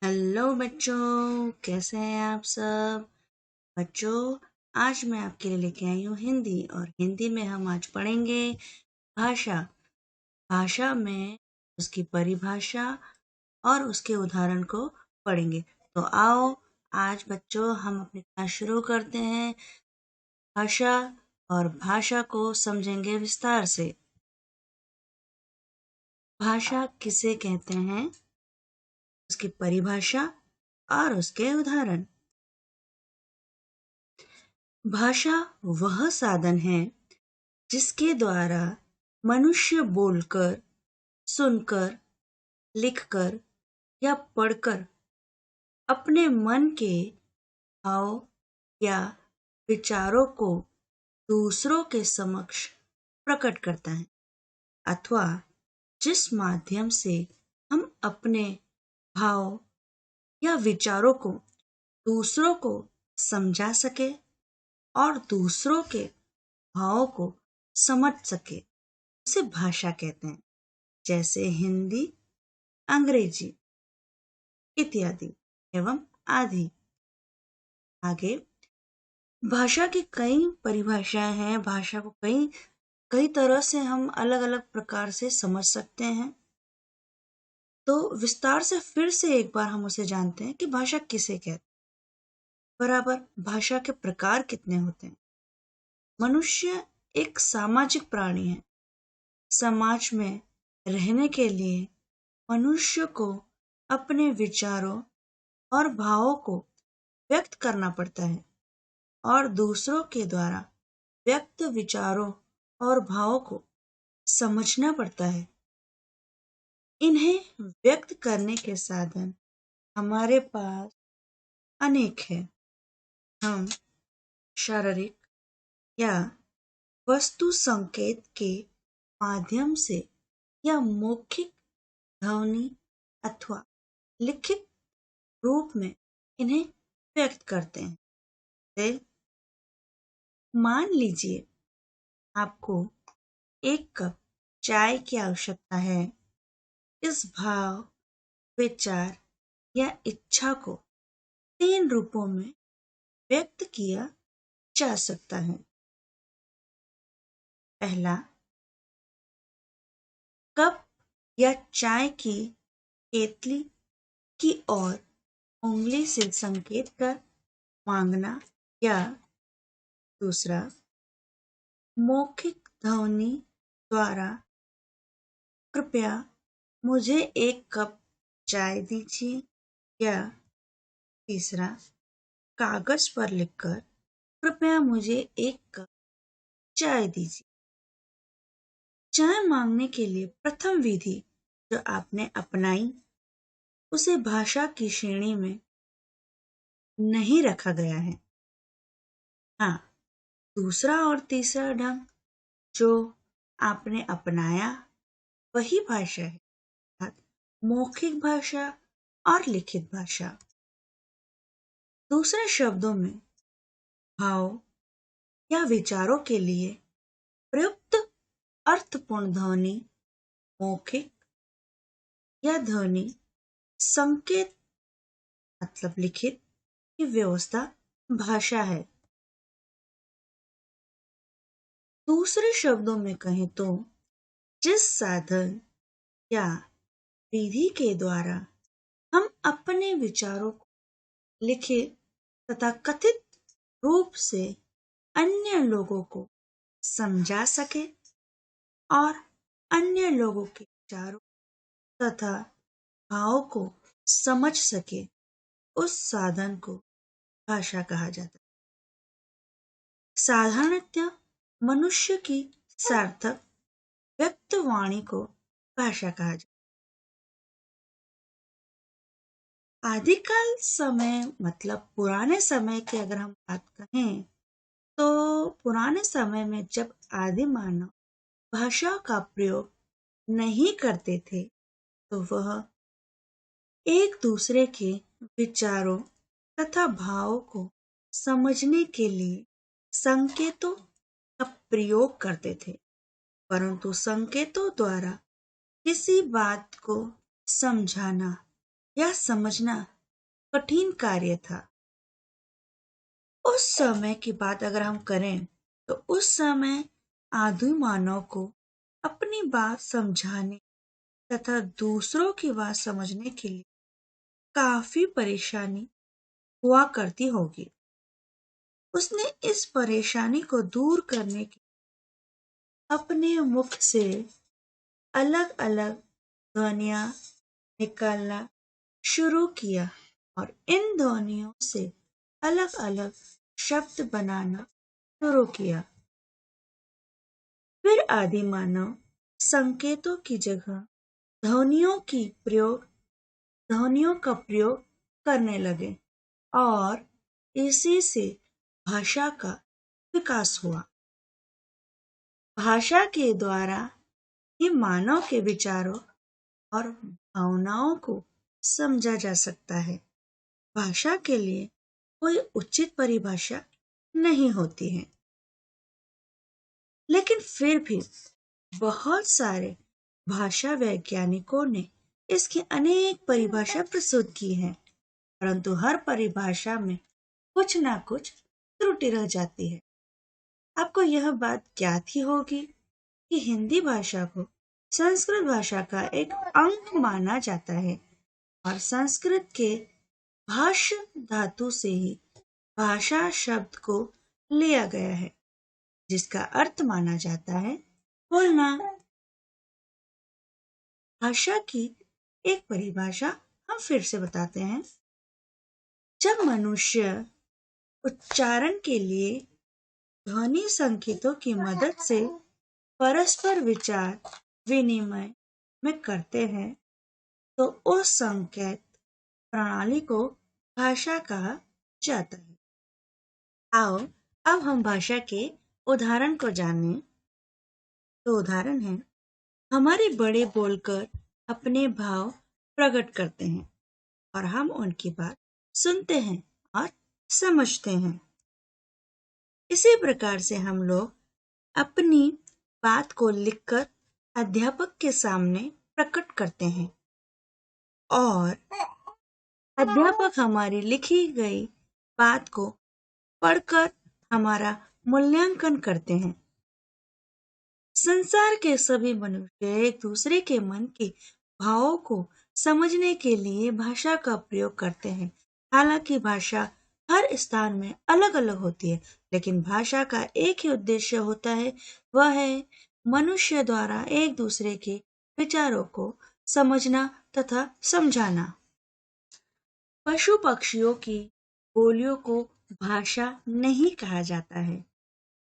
Hello बच्चों, कैसे हैं आप सब। बच्चों, आज मैं आपके लिए लेके आई हूँ हिंदी और हिंदी में हम आज पढ़ेंगे भाषा। भाषा में उसकी परिभाषा और उसके उदाहरण को पढ़ेंगे। तो आओ आज बच्चों हम अपनी क्लास शुरू करते हैं। भाषा और भाषा को समझेंगे विस्तार से। भाषा किसे कहते हैं, उसकी परिभाषा और उसके उदाहरण। भाषा वह साधन है जिसके द्वारा मनुष्य बोलकर, सुनकर, लिखकर या पढ़कर अपने मन के भाव या विचारों को दूसरों के समक्ष प्रकट करता है, अथवा जिस माध्यम से हम अपने भाव या विचारों को दूसरों को समझा सके और दूसरों के भावों को समझ सके, उसे भाषा कहते हैं। जैसे हिंदी, अंग्रेजी इत्यादि एवं आदि। आगे भाषा की कई परिभाषाएं हैं। भाषा को कई कई तरह से हम अलग अलग प्रकार से समझ सकते हैं। तो विस्तार से फिर से एक बार हम उसे जानते हैं कि भाषा किसे कहते हैं। बराबर भाषा के प्रकार कितने होते हैं। मनुष्य एक सामाजिक प्राणी है। समाज में रहने के लिए मनुष्य को अपने विचारों और भावों को व्यक्त करना पड़ता है और दूसरों के द्वारा व्यक्त विचारों और भावों को समझना पड़ता है। इन्हें व्यक्त करने के साधन हमारे पास अनेक हैं। हम शारीरिक या वस्तु संकेत के माध्यम से या मौखिक, ध्वनि अथवा लिखित रूप में इन्हें व्यक्त करते हैं। मान लीजिए आपको एक कप चाय की आवश्यकता है। इस भाव, विचार या इच्छा को 3 रूपों में व्यक्त किया जा सकता है। पहला, कप या चाय की केतली की ओर उंगली से संकेत कर मांगना, या दूसरा, मौखिक ध्वनि द्वारा कृपया मुझे एक कप चाय दीजिए, या तीसरा, कागज पर लिखकर कृपया मुझे एक कप चाय दीजिए। चाय मांगने के लिए प्रथम विधि जो आपने अपनाई उसे भाषा की श्रेणी में नहीं रखा गया है। हाँ, दूसरा और तीसरा ढंग जो आपने अपनाया वही भाषा है, अर्थात मौखिक भाषा और लिखित भाषा। दूसरे शब्दों में, भाव या विचारों के लिए प्रयुक्त अर्थपूर्ण ध्वनि मौखिक या ध्वनि संकेत मतलब लिखित की व्यवस्था भाषा है। दूसरे शब्दों में कहें तो जिस साधन या विधि के द्वारा हम अपने विचारों को लिखित तथा कथित रूप से अन्य लोगों को समझा सके और अन्य लोगों के विचारों तथा भावों को समझ सके, उस साधन को भाषा कहा जाता है। साधारणतः मनुष्य की सार्थक व्यक्त वाणी को भाषा कहा जाता है। आदिकाल समय मतलब पुराने समय की अगर हम बात करें तो पुराने समय में जब आदि मानव भाषा का प्रयोग नहीं करते थे तो वह एक दूसरे के विचारों तथा भावों को समझने के लिए संकेतों का प्रयोग करते थे, परंतु संकेतों द्वारा किसी बात को समझाना या समझना कठिन कार्य था। उस समय की बात अगर हम करें तो उस समय आदि मानव को अपनी बात समझाने तथा दूसरों की बात समझने के लिए काफी परेशानी हुआ करती होगी। उसने इस परेशानी को दूर करने के अपने मुख से अलग अलग ध्वनियां निकालना शुरू किया और इन ध्वनियों से अलग अलग शब्द बनाना शुरू किया। फिर आदि मानव संकेतों की जगह ध्वनियों का प्रयोग करने लगे और इसी से भाषा का विकास हुआ। भाषा के द्वारा ही मानव के विचारों और भावनाओं को समझा जा सकता है। भाषा के लिए कोई उचित परिभाषा नहीं होती है, लेकिन फिर भी बहुत सारे भाषा वैज्ञानिकों ने इसकी अनेक परिभाषा प्रस्तुत की है, परंतु हर परिभाषा में कुछ ना कुछ त्रुटि रह जाती है। आपको यह बात ज्ञात ही होगी कि हिंदी भाषा को संस्कृत भाषा का एक अंग माना जाता है और संस्कृत के भाष्य धातु से ही भाषा शब्द को लिया गया है, जिसका अर्थ माना जाता है बोलना। भाषा की एक परिभाषा हम फिर से बताते हैं। जब मनुष्य उच्चारण के लिए ध्वनि संकेतों की मदद से परस्पर विचार विनिमय में करते हैं तो उस संकेत प्रणाली को भाषा कहा जाता है। आओ अब हम भाषा के उदाहरण को जानें। तो उदाहरण है, हमारे बड़े बोलकर अपने भाव प्रकट करते हैं और हम उनकी बात सुनते हैं और समझते हैं। इसी प्रकार से हम लोग अपनी बात को लिखकर अध्यापक के सामने प्रकट करते हैं और अध्यापक हमारी लिखी गई बात को पढ़कर हमारा मूल्यांकन करते हैं। संसार के सभी मनुष्य एक दूसरे के मन के भावों को समझने के लिए भाषा का प्रयोग करते हैं। हालांकि भाषा हर स्थान में अलग अलग होती है, लेकिन भाषा का एक ही उद्देश्य होता है, वह है मनुष्य द्वारा एक दूसरे के विचारों को समझना तथा समझाना। पशु पक्षियों की बोलियों को भाषा नहीं कहा जाता है,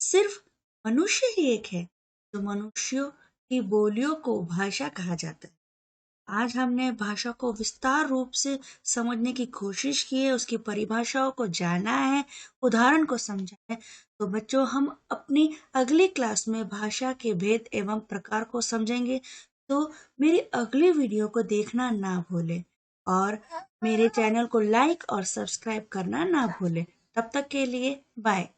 सिर्फ मनुष्य ही एक है तो मनुष्यों की बोलियों को भाषा कहा जाता है। आज हमने भाषा को विस्तार रूप से समझने की कोशिश की है, उसकी परिभाषाओं को जाना है, उदाहरण को समझा है। तो बच्चों, हम अपनी अगली क्लास में भाषा के भेद एवं प्रकार को समझेंगे। तो मेरी अगली वीडियो को देखना ना भूलें और मेरे चैनल को लाइक और सब्सक्राइब करना ना भूलें। तब तक के लिए बाय।